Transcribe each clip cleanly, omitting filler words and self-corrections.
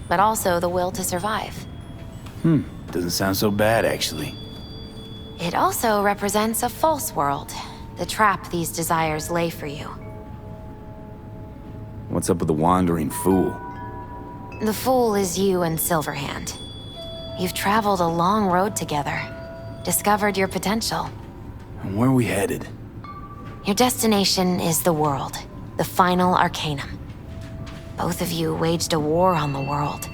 but also the will to survive. Doesn't sound so bad, actually. It also represents a false world, the trap these desires lay for you. What's up with the wandering fool? The fool is you and Silverhand. You've traveled a long road together, discovered your potential. And where are we headed? Your destination is the world, the final arcanum. Both of you waged a war on the world,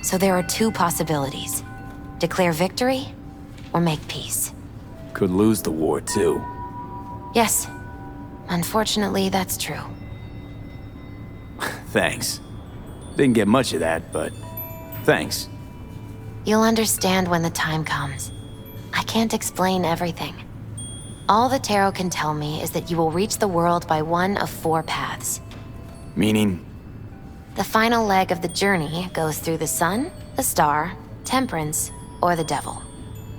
so there are two possibilities. Declare victory, or make peace. Could lose the war, too. Yes. Unfortunately, that's true. Thanks. Didn't get much of that, but thanks. You'll understand when the time comes. I can't explain everything. All the tarot can tell me is that you will reach the world by one of 4 paths. Meaning? The final leg of the journey goes through the sun, the star, temperance, or the devil.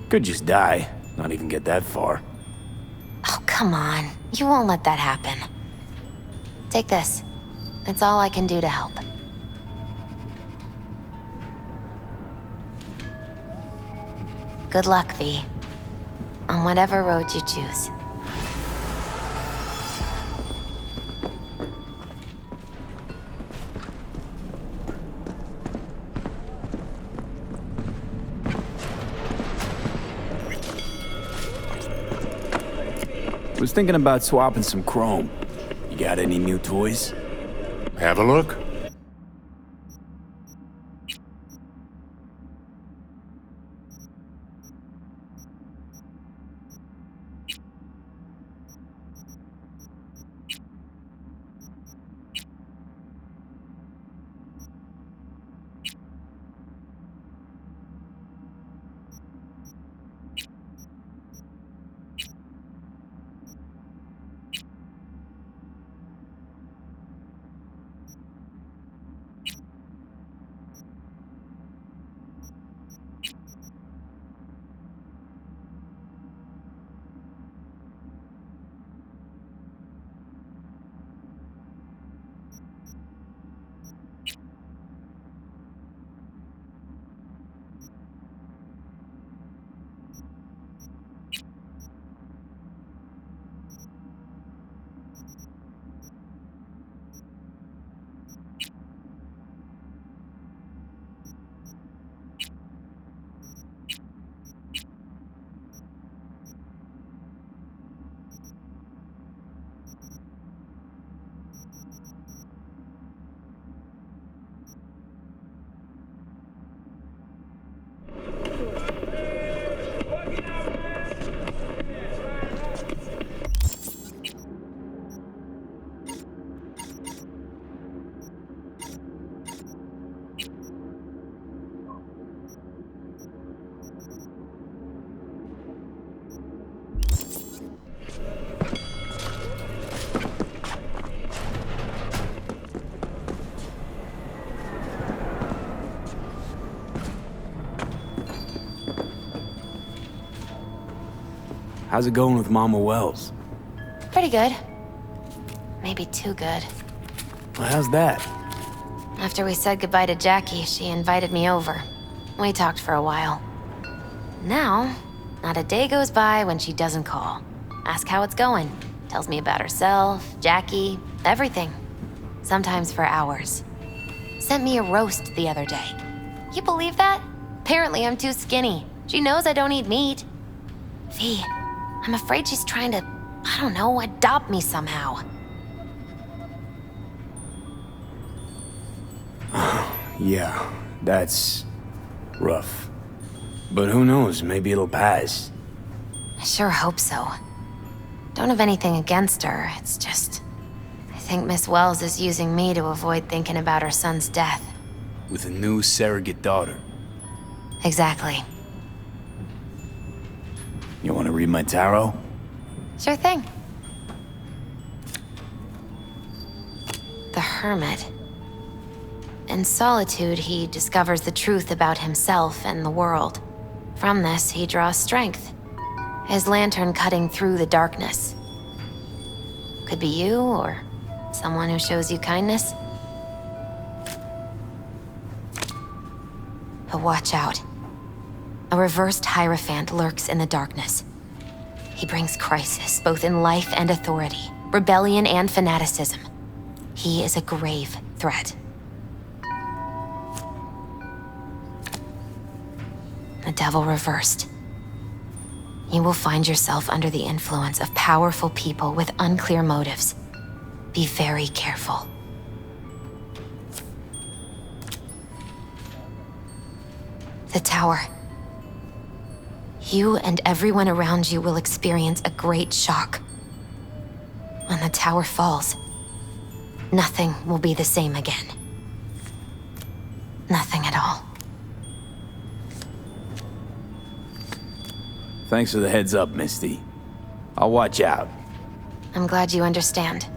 Could just die. Not even get that far. Oh, come on. You won't let that happen. Take this. It's all I can do to help. Good luck, V. On whatever road you choose. Was thinking about swapping some chrome. You got any new toys? Have a look. How's it going with Mama Wells? Pretty good. Maybe too good. Well, how's that? After we said goodbye to Jackie, she invited me over. We talked for a while. Now, not a day goes by when she doesn't call. Ask how it's going. Tells me about herself, Jackie, everything. Sometimes for hours. Sent me a roast the other day. You believe that? Apparently I'm too skinny. She knows I don't eat meat. V, I'm afraid she's trying to, I don't know, adopt me somehow. Yeah, that's rough. But who knows, maybe it'll pass. I sure hope so. Don't have anything against her, it's just... I think Miss Wells is using me to avoid thinking about her son's death. With a new surrogate daughter. Exactly. You want to read my tarot? Sure thing. The Hermit. In solitude, he discovers the truth about himself and the world. From this, he draws strength. His lantern cutting through the darkness. Could be you, or someone who shows you kindness. But watch out. A reversed Hierophant lurks in the darkness. He brings crisis, both in life and authority, rebellion and fanaticism. He is a grave threat. The devil reversed. You will find yourself under the influence of powerful people with unclear motives. Be very careful. The tower. You and everyone around you will experience a great shock. When the tower falls, nothing will be the same again. Nothing at all. Thanks for the heads up, Misty. I'll watch out. I'm glad you understand.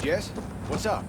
Jess, what's up?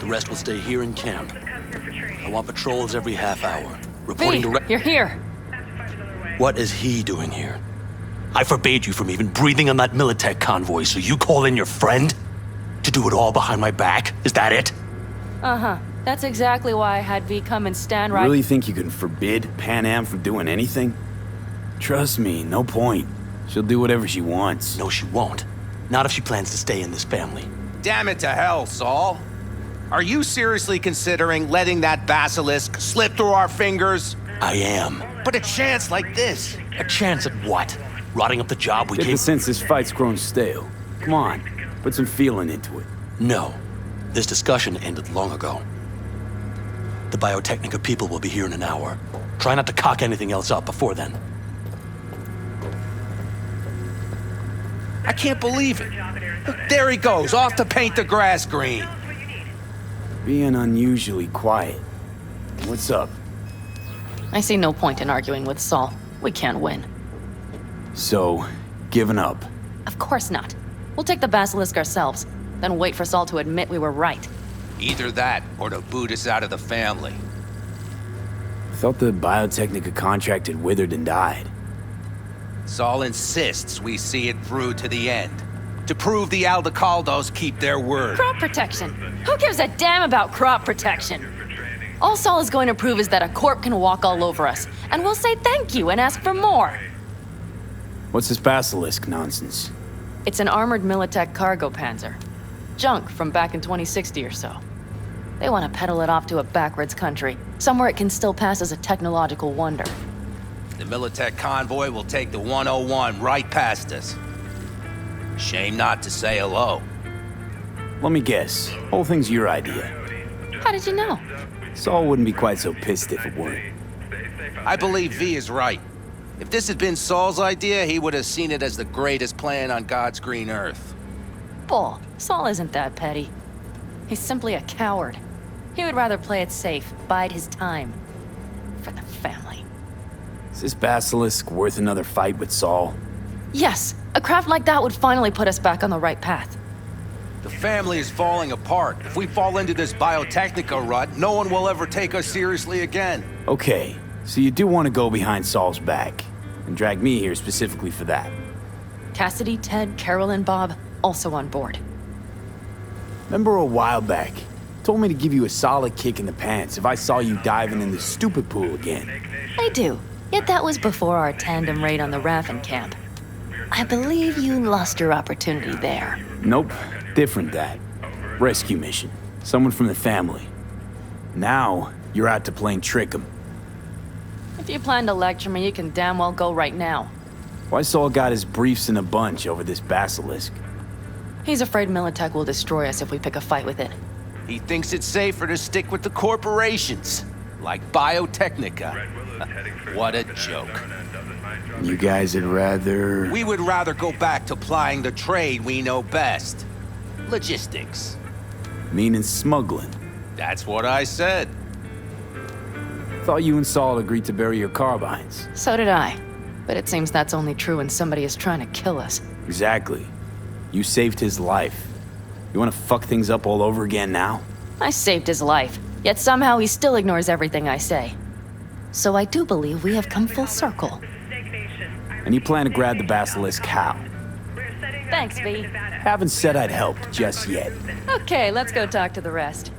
The rest will stay here in camp. I want patrols every half hour. Reporting V, you're here. What is he doing here? I forbade you from even breathing on that Militech convoy, so you call in your friend? To do it all behind my back? Is that it? Uh-huh. That's exactly why I had V come and stand right... Really think you can forbid Pan Am from doing anything? Trust me, no point. She'll do whatever she wants. No, she won't. Not if she plans to stay in this family. Damn it to hell, Saul. Are you seriously considering letting that basilisk slip through our fingers? I am. But a chance like this... A chance at what? Rotting up the job we Get came... the sense this fight's grown stale. Come on, put some feeling into it. No. This discussion ended long ago. The Biotechnica people will be here in an hour. Try not to cock anything else up before then. I can't believe it. Look, there he goes, off to paint the grass green. Being unusually quiet. What's up? I see no point in arguing with Saul. We can't win. So, giving up. Of course not. We'll take the basilisk ourselves, then wait for Saul to admit we were right. Either that, or to boot us out of the family. Thought the Biotechnica contract had withered and died. Saul insists we see it through to the end. To prove the Aldecaldos keep their word. Crop protection! Who gives a damn about crop protection? All Saul is going to prove is that a corp can walk all over us, and we'll say thank you and ask for more. What's this basilisk nonsense? It's an armored Militech cargo panzer. Junk from back in 2060 or so. They want to peddle it off to a backwards country, somewhere it can still pass as a technological wonder. The Militech convoy will take the 101 right past us. Shame not to say hello. Let me guess. Whole thing's your idea. How did you know? Saul wouldn't be quite so pissed if it weren't. I believe V is right. If this had been Saul's idea, he would have seen it as the greatest plan on God's green earth. Bull. Saul isn't that petty. He's simply a coward. He would rather play it safe, bide his time. For the family. Is this basilisk worth another fight with Saul? Yes, a craft like that would finally put us back on the right path. The family is falling apart. If we fall into this Biotechnica rut, no one will ever take us seriously again. Okay, so you do want to go behind Saul's back, and drag me here specifically for that. Cassidy, Ted, Carol, and Bob, also on board. Remember a while back, told me to give you a solid kick in the pants if I saw you diving in the stupid pool again. I do, yet that was before our tandem raid on the Raffen camp. I believe you lost your opportunity there. Nope, different that. Rescue mission. Someone from the family. Now, you're out to plain trick 'em. If you plan to lecture me, you can damn well go right now. Why Saul got his briefs in a bunch over this basilisk? He's afraid Militech will destroy us if we pick a fight with it. He thinks it's safer to stick with the corporations, like Biotechnica. What a joke. You guys would rather... We would rather go back to plying the trade we know best. Logistics. Meaning smuggling. That's what I said. Thought you and Saul agreed to bury your carbines. So did I. But it seems that's only true when somebody is trying to kill us. Exactly. You saved his life. You want to fuck things up all over again now? I saved his life, yet somehow he still ignores everything I say. So I do believe we have come full circle. And you plan to grab the basilisk how? Thanks, V. Haven't said I'd help just yet. Okay, let's go talk to the rest.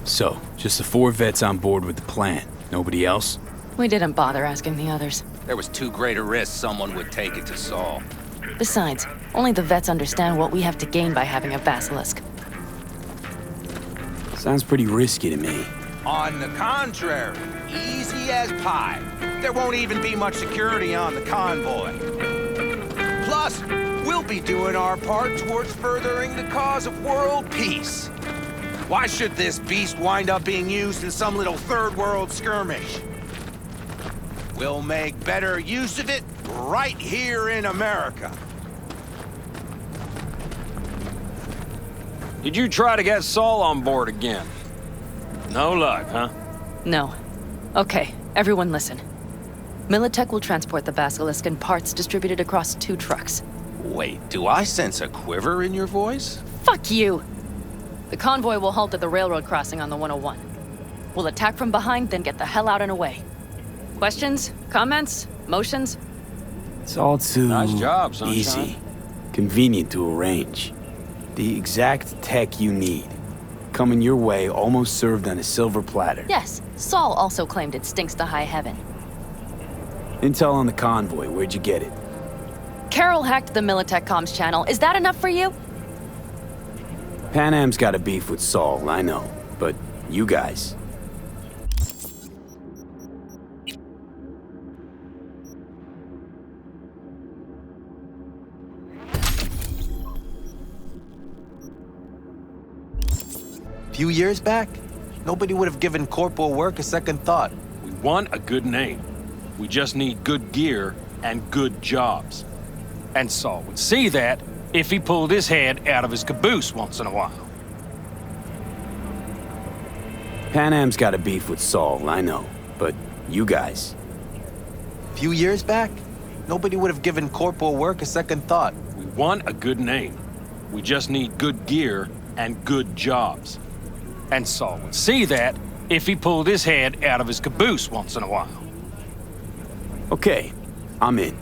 So, just the 4 vets on board with the plan. Nobody else? We didn't bother asking the others. There was too great a risk someone would take it to Saul. Besides, only the vets understand what we have to gain by having a basilisk. Sounds pretty risky to me. On the contrary, easy as pie. There won't even be much security on the convoy. Plus, we'll be doing our part towards furthering the cause of world peace. Why should this beast wind up being used in some little third world skirmish? We'll make better use of it right here in America. Did you try to get Saul on board again? No luck, huh? No. Okay, Everyone listen. Militech will transport the Basilisk in parts distributed across 2 trucks. Wait, do I sense a quiver in your voice? Fuck you! The convoy will halt at the railroad crossing on the 101. We'll attack from behind, then get the hell out and away. Questions? Comments? Motions? It's all too Nice job, Sunshine. easy. Convenient to arrange. The exact tech you need. Coming your way, almost served on a silver platter. Yes, Saul also claimed it stinks to high heaven. Intel on the convoy, where'd you get it? Carol hacked the Militech comms channel. Is that enough for you? Pan Am's got a beef with Saul, I know. But you guys... Few years back, nobody would have given corporal work a second thought. We want a good name. We just need good gear and good jobs. And Saul would see that if he pulled his head out of his caboose once in a while. Pan Am's got a beef with Saul, I know. But you guys... Few years back, nobody would have given corporal work a second thought. We want a good name. We just need good gear and good jobs. And Saul would see that if he pulled his head out of his caboose once in a while. Okay, I'm in.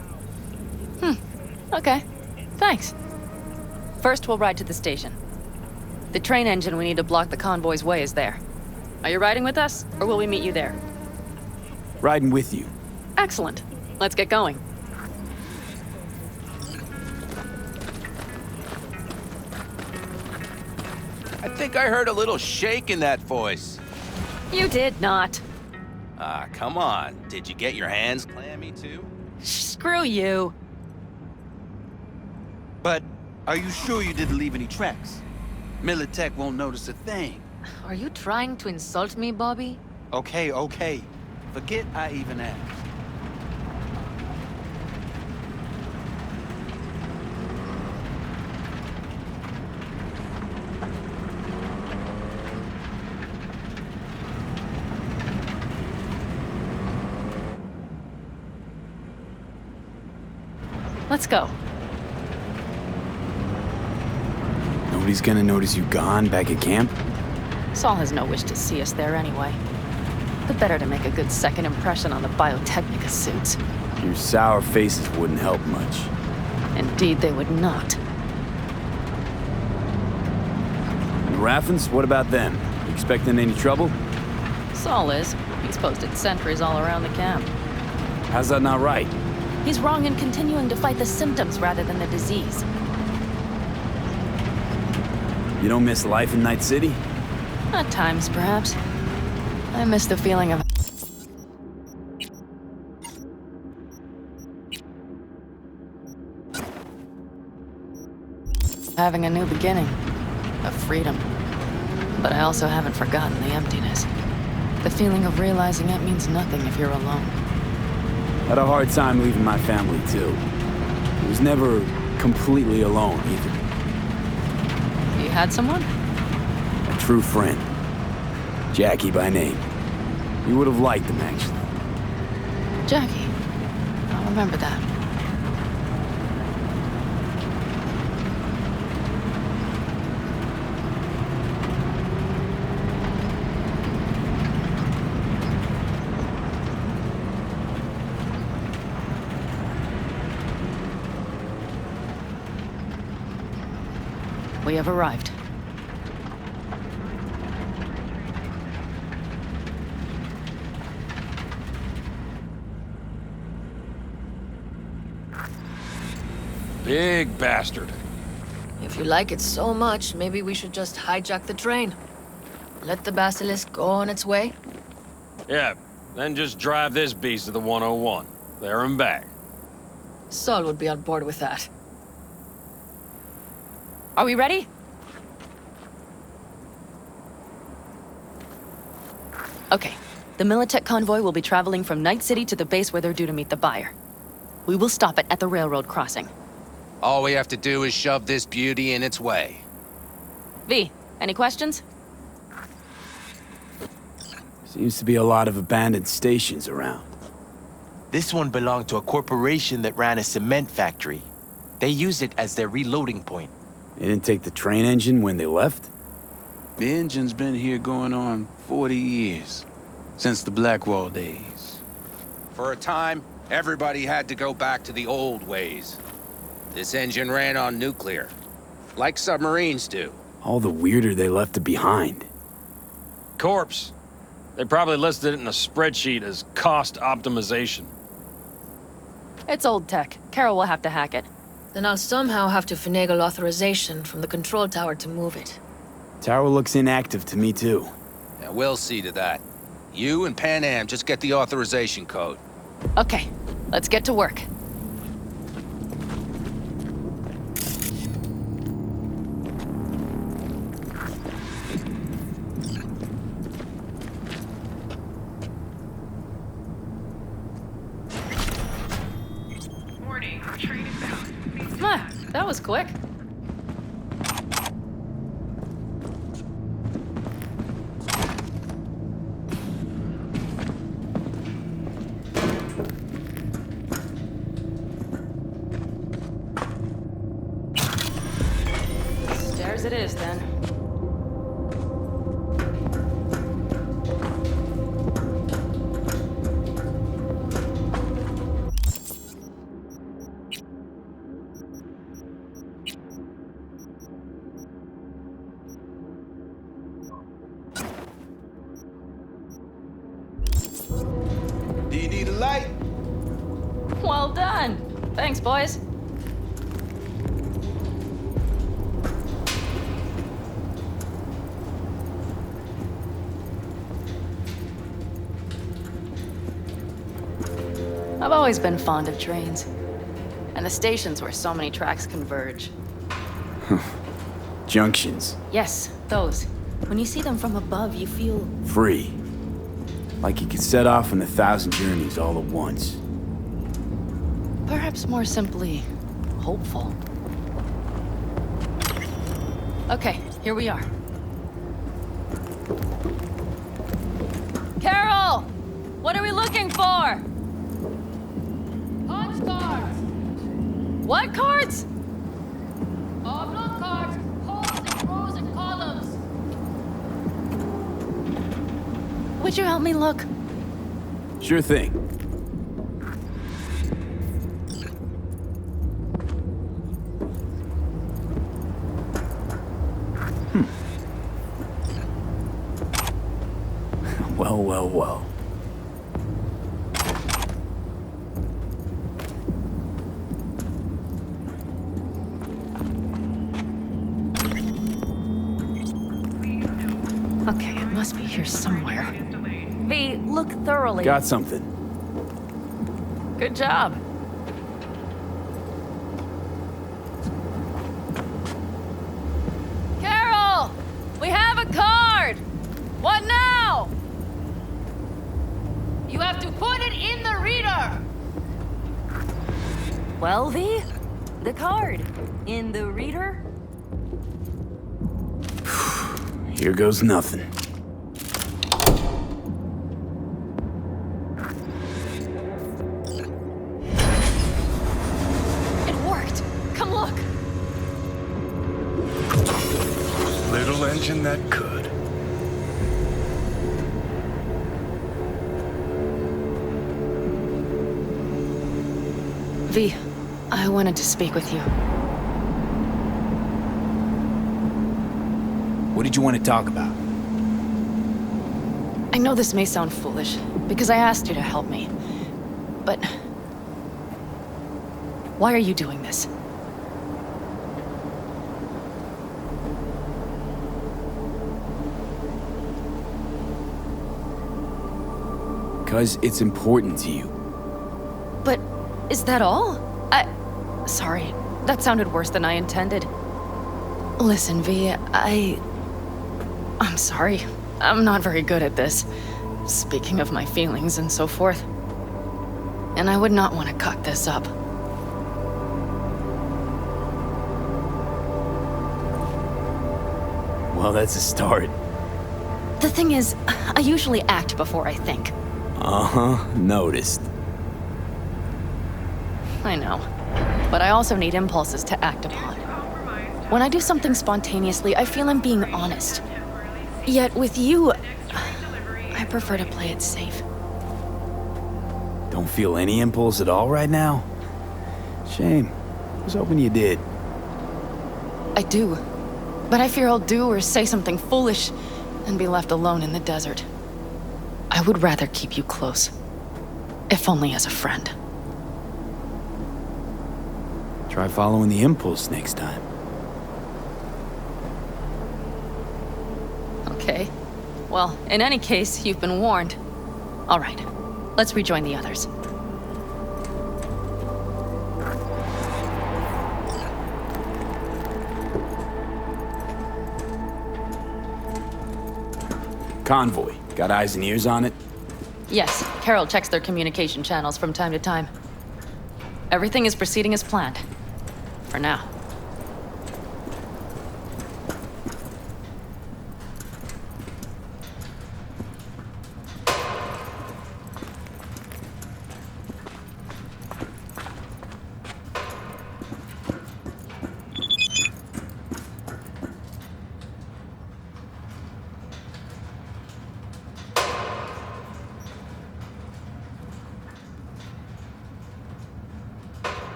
Okay. Thanks. First, we'll ride to the station. The train engine we need to block the convoy's way is there. Are you riding with us, or will we meet you there? Riding with you. Excellent. Let's get going. I think I heard a little shake in that voice. You did not. Ah, come on. Did you get your hands clammy too? Screw you. But are you sure you didn't leave any tracks? Militech won't notice a thing. Are you trying to insult me, Bobby? Okay. Forget I even asked. Let's go. Nobody's gonna notice you gone back at camp? Saul has no wish to see us there anyway. The better to make a good second impression on the Biotechnica suits. Your sour faces wouldn't help much. Indeed, they would not. And Raffens, what about them? You expecting any trouble? Saul is. He's posted sentries all around the camp. How's that not right? He's wrong in continuing to fight the symptoms rather than the disease. You don't miss life in Night City? At times, perhaps. I miss the feeling of having a new beginning, of freedom. But I also haven't forgotten the emptiness. The feeling of realizing it means nothing if you're alone. Had a hard time leaving my family, too. I was never completely alone, either. You had someone? A true friend. Jackie by name. You would have liked him, actually. Jackie. I'll remember that. We have arrived. Big bastard. If you like it so much, maybe we should just hijack the train. Let the Basilisk go on its way. Yeah, then just drive this beast to the 101. There and back. Saul would be on board with that. Are we ready? Okay. The Militech convoy will be traveling from Night City to the base where they're due to meet the buyer. We will stop it at the railroad crossing. All we have to do is shove this beauty in its way. V, any questions? Seems to be a lot of abandoned stations around. This one belonged to a corporation that ran a cement factory. They used it as their reloading point. They didn't take the train engine when they left? The engine's been here going on 40 years. Since the Blackwall days. For a time, everybody had to go back to the old ways. This engine ran on nuclear, like submarines do. All the weirder they left it behind. Corpse. They probably listed it in a spreadsheet as cost optimization. It's old tech. Carol will have to hack it. Then I'll somehow have to finagle authorization from the control tower to move it. Tower looks inactive to me, too. Yeah, we'll see to that. You and Pan Am just get the authorization code. Okay, let's get to work. Warning, train is bound. Ah, that was quick. Stairs it is, then. Do you need a light? Well done. Thanks, boys. I've always been fond of trains. And the stations where so many tracks converge. Junctions. Yes, those. When you see them from above, you feel... Free. Like you could set off on 1,000 journeys all at once. perhaps more simply, hopeful. Okay, here we are. Carol! What are we looking for? Punch cards! What cards? Oblong cards, holes in rows and columns. Would you help me look? Sure thing. Well. Okay, it must be here somewhere. V, look thoroughly. Got something. Good job. Carol! We have a card! What now? You have to put it in the reader. Well, V, the card. In the reader? Here goes nothing. It worked. Come look. Little engine that could. V, I wanted to speak with you. What did you want to talk about? I know this may sound foolish, because I asked you to help me. But... why are you doing this? Because it's important to you. But is that all? Sorry, that sounded worse than I intended. Listen, V, I'm sorry. I'm not very good at this. Speaking of my feelings and so forth. And I would not want to cut this up. Well, that's a start. The thing is, I usually act before I think. Uh-huh, noticed. I know. But I also need impulses to act upon. When I do something spontaneously, I feel I'm being honest. Yet with you, I prefer to play it safe. Don't feel any impulse at all right now? Shame. I was hoping you did. I do. But I fear I'll do or say something foolish and be left alone in the desert. I would rather keep you close. If only as a friend. Try following the impulse next time. Okay. Well, in any case, you've been warned. All right. Let's rejoin the others. Convoy. Got eyes and ears on it? Yes, Carol checks their communication channels from time to time. Everything is proceeding as planned. For now.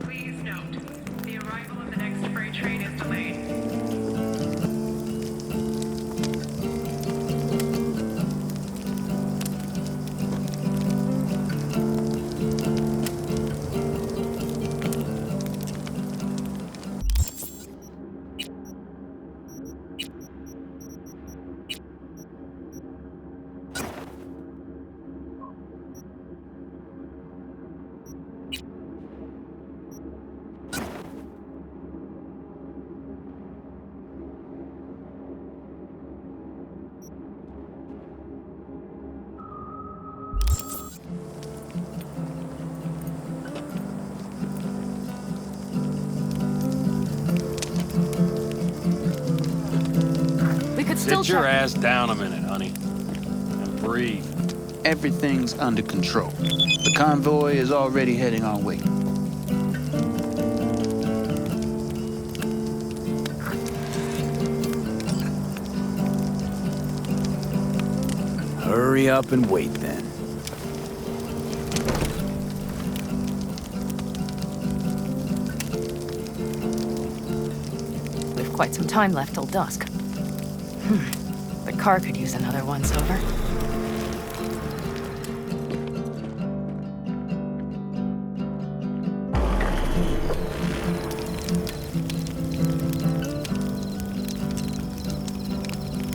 Please note, the arrival of the next freight train is delayed. We could still Sit your check. ass down a minute, honey. And breathe. Everything's under control. The convoy is already heading our way. Hurry up and wait then. We've quite some time left till dusk. The car could use another once-over.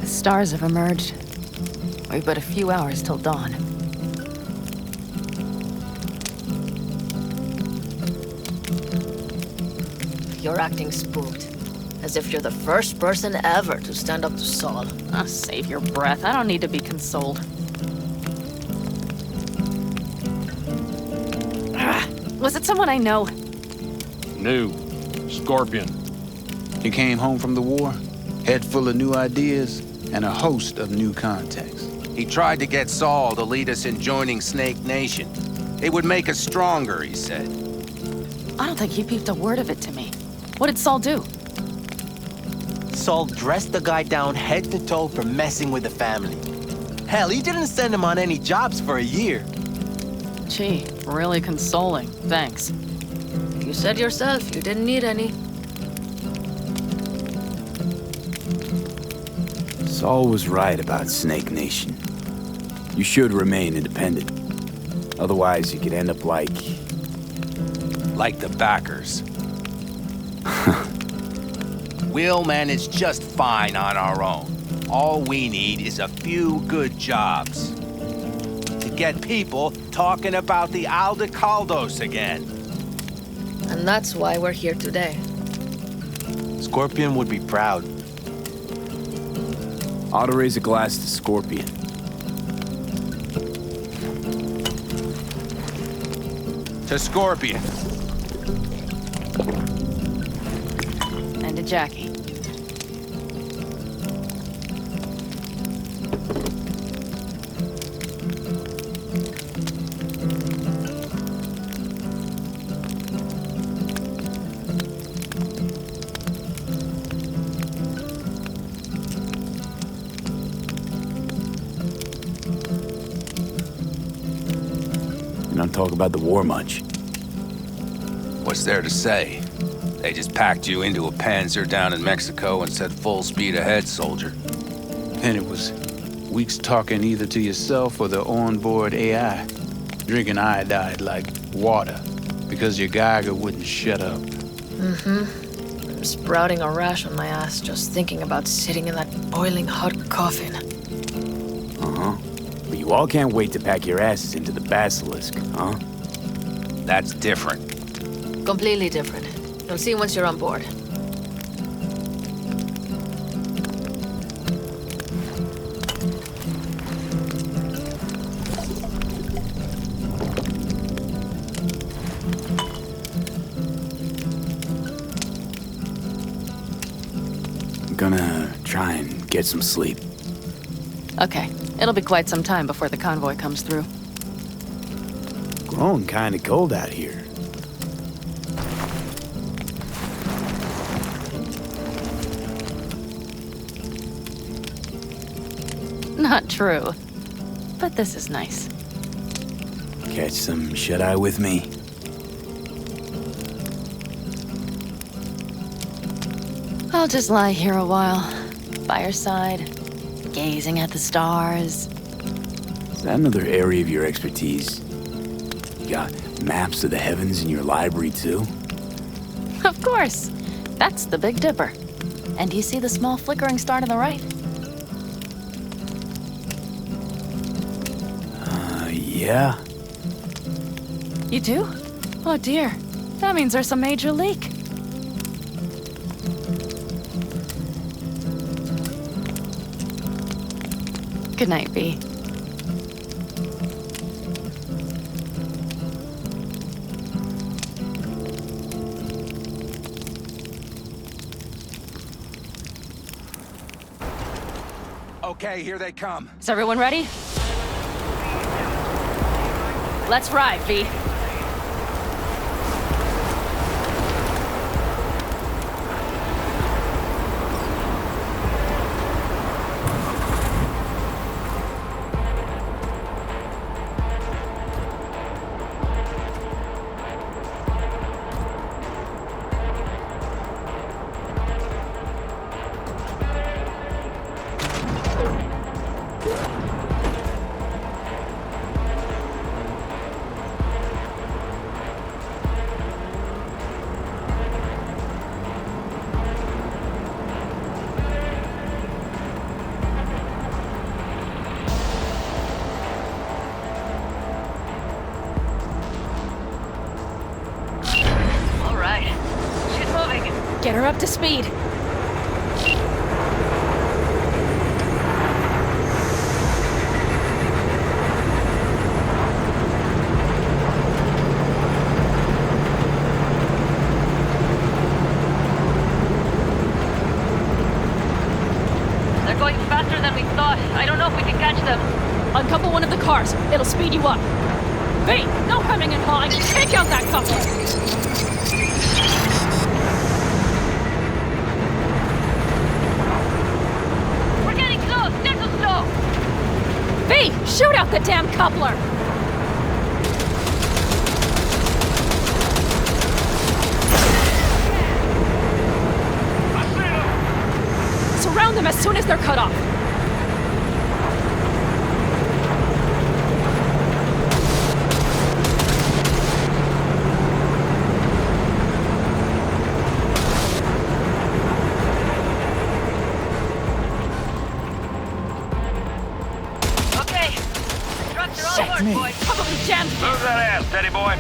The stars have emerged. We've but a few hours till dawn. You're acting spooked. As if you're the first person ever to stand up to Saul. Ah, save your breath. I don't need to be consoled. Was it someone I know? New. Scorpion. He came home from the war, head full of new ideas, and a host of new contacts. He tried to get Saul to lead us in joining Snake Nation. It would make us stronger, he said. I don't think he peeped a word of it to me. What did Saul do? Saul dressed the guy down head to toe for messing with the family. Hell, he didn't send him on any jobs for a year. Gee, really consoling. Thanks. You said yourself you didn't need any. Saul was right about Snake Nation. You should remain independent. Otherwise, you could end up like the backers. We'll manage just fine on our own. All we need is a few good jobs. To get people talking about the Aldecaldos again. And And that's why we're here today. Scorpion would be proud. Ought to raise a glass to Scorpion. To Scorpion. And to Jackie. You don't talk about the war much. What's there to say? They just packed you into a Panzer down in Mexico and said full speed ahead, soldier. Then it was weeks talking either to yourself or the onboard AI, drinking iodide like water because your Geiger wouldn't shut up. I'm sprouting a rash on my ass just thinking about sitting in that boiling hot coffin. Uh-huh. But you all can't wait to pack your asses into the Basilisk, huh? That's different. Completely different. You'll see once you're on board. I'm gonna try and get some sleep. Okay, it'll be quite some time before the convoy comes through. Growing kinda cold out here. Not true. But this is nice. Catch some shut-eye with me? I'll just lie here a while, by your side, gazing at the stars. Is that another area of your expertise? You got maps of the heavens in your library, too? Of course. That's the Big Dipper. And do you see the small flickering star to the right? Yeah. You do? Oh dear. That means there's a major leak. Good night, V. Okay, here they come. Is everyone ready? Let's ride, V. Get her up to speed. They're going faster than we thought. I don't know if we can catch them. Uncouple one of the cars. It'll speed you up. V, no hemming and hawing. Take out that couple. V, shoot out the damn coupler! Surround them as soon as they're cut off. Probably jammed. Move that ass, steady boy.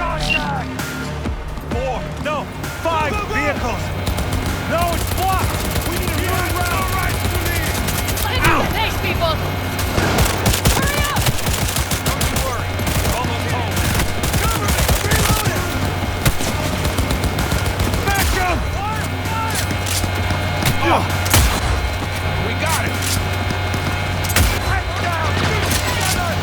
contact! 4, no, 5 vehicles! No, it's blocked! We need a new route! Right to me! Let's get the pace, people! Hurry up! Don't you worry. Almost home. Cover me! Reloading! Back up! Fire! We got it! Head down! Together!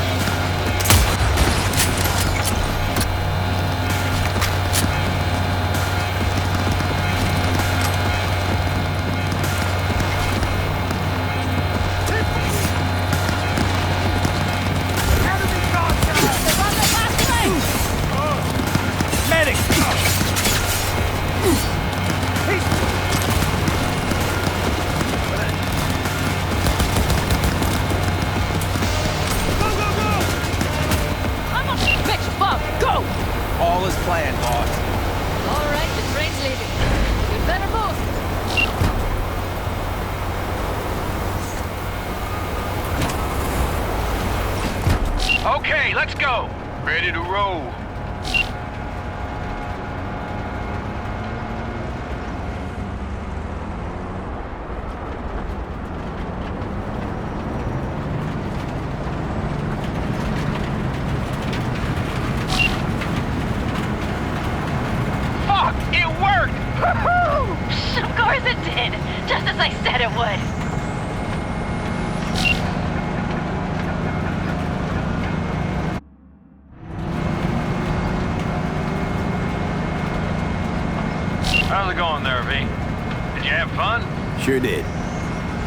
Enemy contact! They're on the last leg! Medic! I'm up! Mitch, Bob, go! All is planned, boss. All right, the train's leaving. We better move. Okay, let's go. Ready to roll. Fuck! It worked! Of course it did, just as I said it would. How's it going there, V? Did you have fun? Sure did.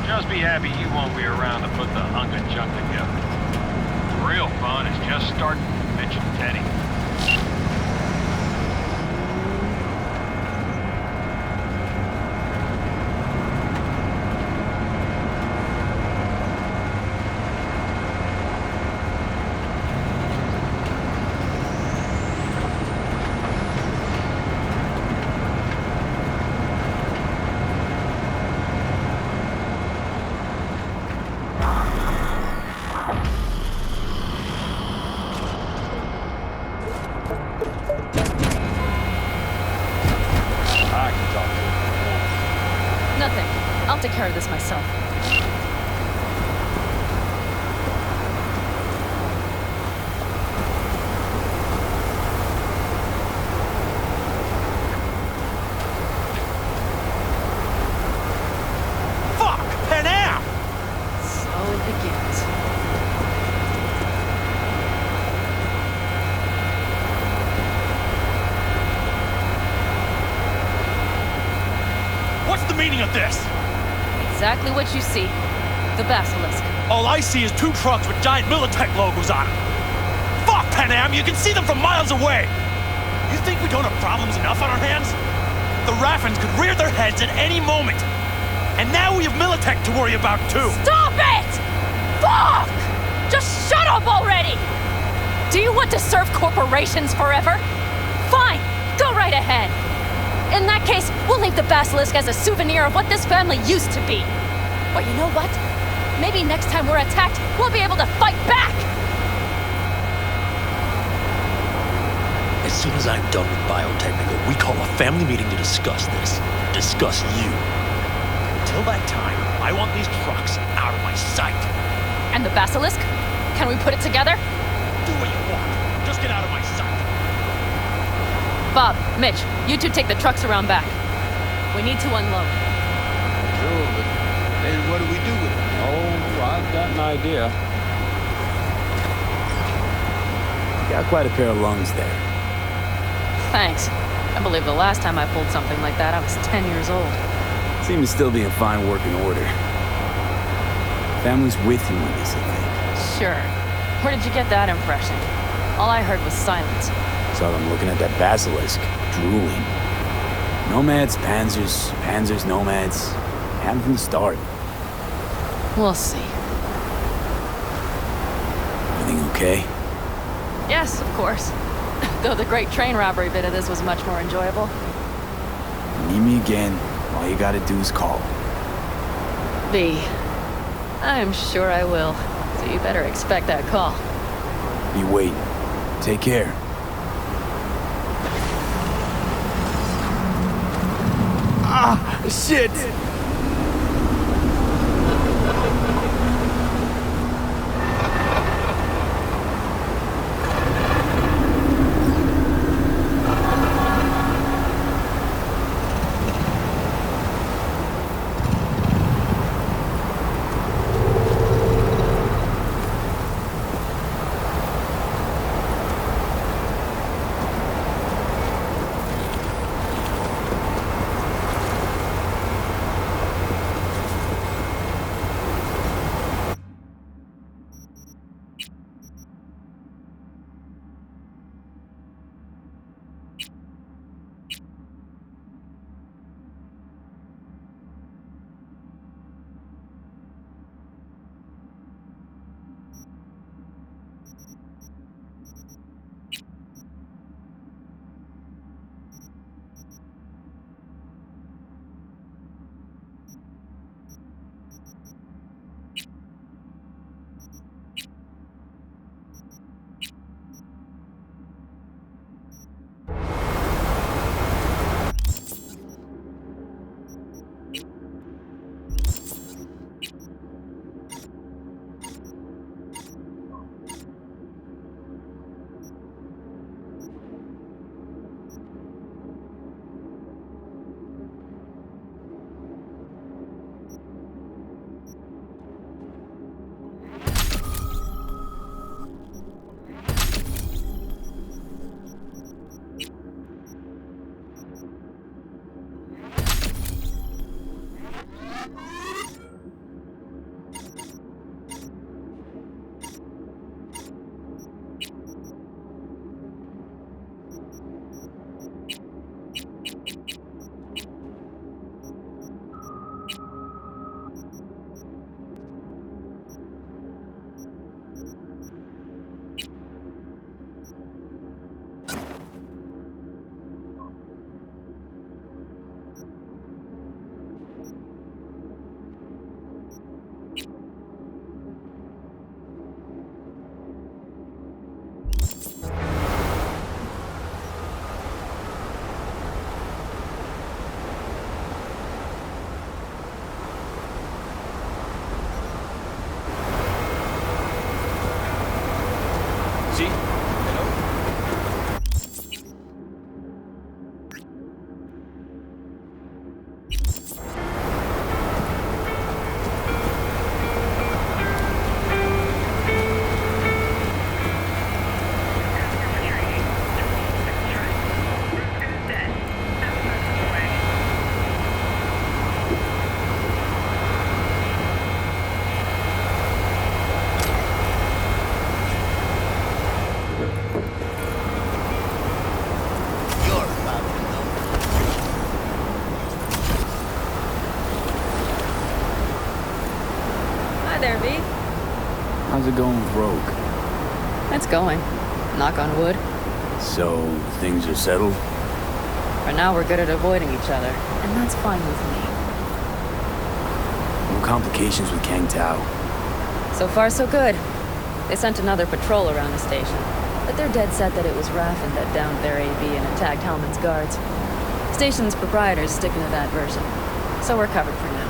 Just be happy you won't be around to put the hunk of junk together. The real fun is just starting with Mitch and Teddy. I can talk to Nothing. I'll take care of this myself. Fuck! Pan Am! So it begins. What's the meaning of this? Exactly what you see. The basilisk. All I see is 2 trucks with giant Militech logos on them. Fuck, Pan Am, you can see them from miles away. You think we don't have problems enough on our hands? The Raffens could rear their heads at any moment. And now we have Militech to worry about too. Stop it! Fuck! Just shut up already! Do you want to serve corporations forever? Fine, go right ahead. In that case, we'll leave the basilisk as a souvenir of what this family used to be. But you know what? Maybe next time we're attacked, we'll be able to fight back! As soon as I'm done with Biotechnical, we call a family meeting to discuss this. Discuss you. Until that time, I want these trucks out of my sight. And the basilisk? Can we put it together? Do what you want. Just get out of my sight. Bob, Mitch, you two take the trucks around back. We need to unload. Sure, but then what do we do with it? Oh, I've got an idea. Got quite a pair of lungs there. Thanks. I believe the last time I pulled something like that, I was 10 years old. Seem to still be in fine working order. Family's with you on this, I think. Sure. Where did you get that impression? All I heard was silence. Saw them looking at that basilisk, drooling. Nomads, panzers, panzers, nomads. Happened from the start. We'll see. Everything okay? Yes, of course. Though the great train robbery bit of this was much more enjoyable. Need me again. All you gotta do is call. B. I'm sure I will. So you better expect that call. You wait. Take care. shit! there, V. How's it going with Rogue? It's going. Knock on wood. So, things are settled? For now, we're good at avoiding each other, and that's fine with me. No complications with Kang Tao. So far, so good. They sent another patrol around the station, but they're dead set that it was Raffen that downed their AV and attacked Hellman's guards. Station's proprietor's sticking to that version, so we're covered for now.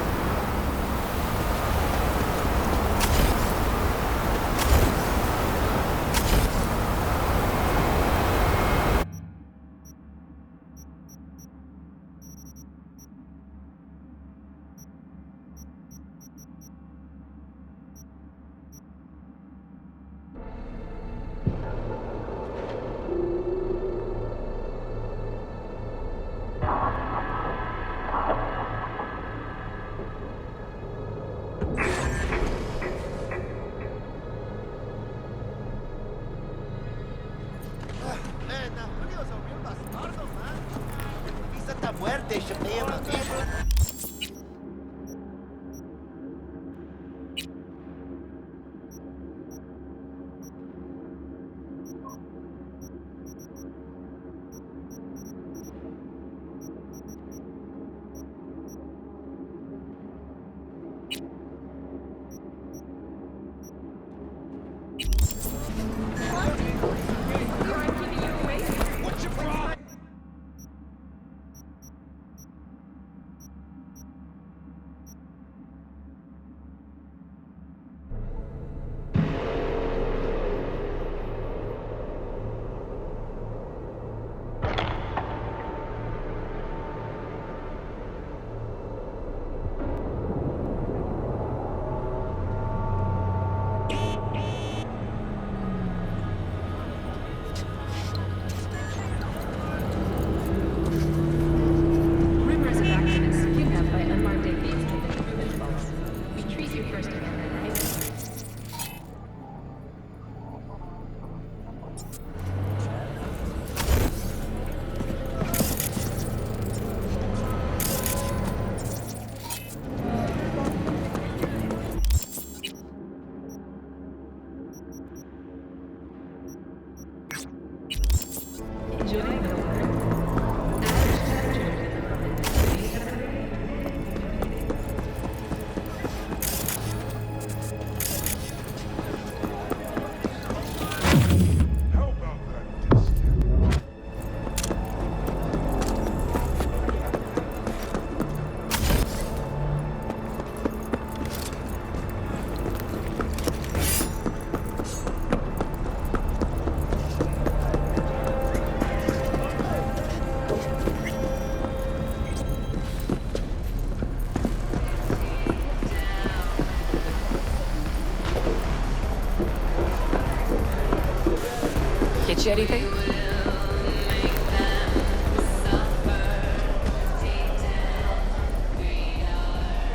anything?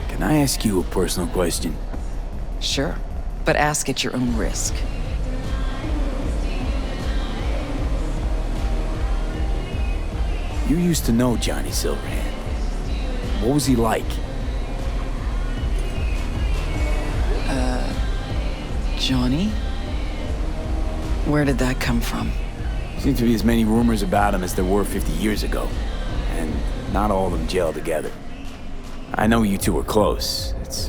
Can I ask you a personal question? Sure, but ask at your own risk. You used to know Johnny Silverhand. What was he like? Johnny? Where did that come from? Seems to be as many rumors about him as there were 50 years ago. And not all of them gel together. I know you two were close. That's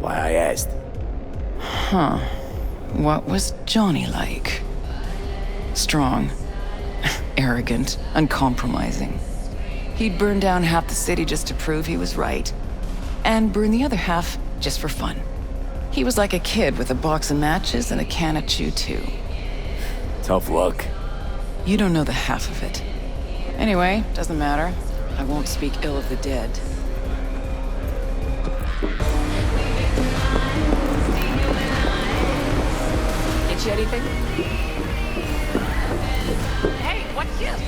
why I asked. Huh. What was Johnny like? Strong. Arrogant. Uncompromising. He'd burn down half the city just to prove he was right. And burn the other half just for fun. He was like a kid with a box of matches and a can of Chew-Too. Tough luck. You don't know the half of it. Anyway, doesn't matter. I won't speak ill of the dead. Get you anything? Hey, what's this?